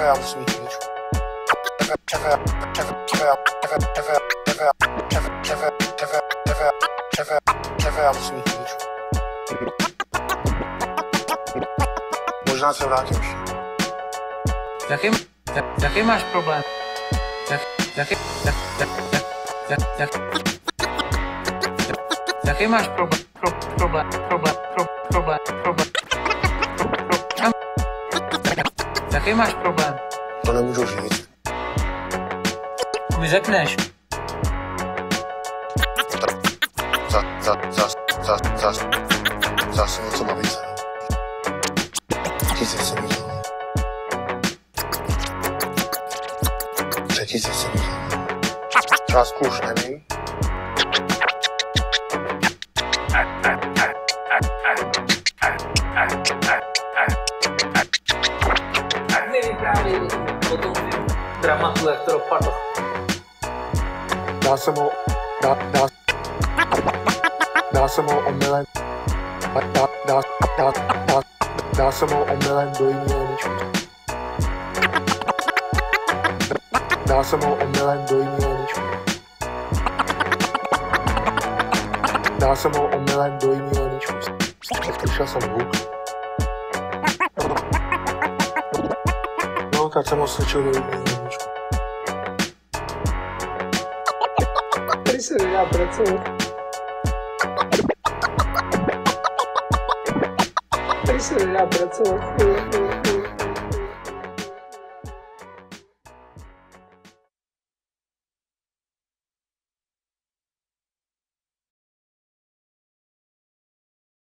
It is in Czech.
já musím mít chvíličku. Já musím mít chvíličku. Možná se vrátím. Jaký máš problém? Jaký máš problém? Jaký máš problém? To nemůžu říct. Mi řekneš. Zase něco navíc. Třetí se viděl. Třetí se viděl. Částku už nevím. Mi vyprávěj o tom dramatu, jak to dopadlo. Dá se mu omylem. Dá se mu omylem do jiného ničku. Dá se mu omylem do jiného ničku. Dá se mu omylem do jiného ničku. Slyšel jsem hluk. No, tak jsem ho slyšel do jiného ničku. Tady se nedá pracovat. Tady se nedá pracovat.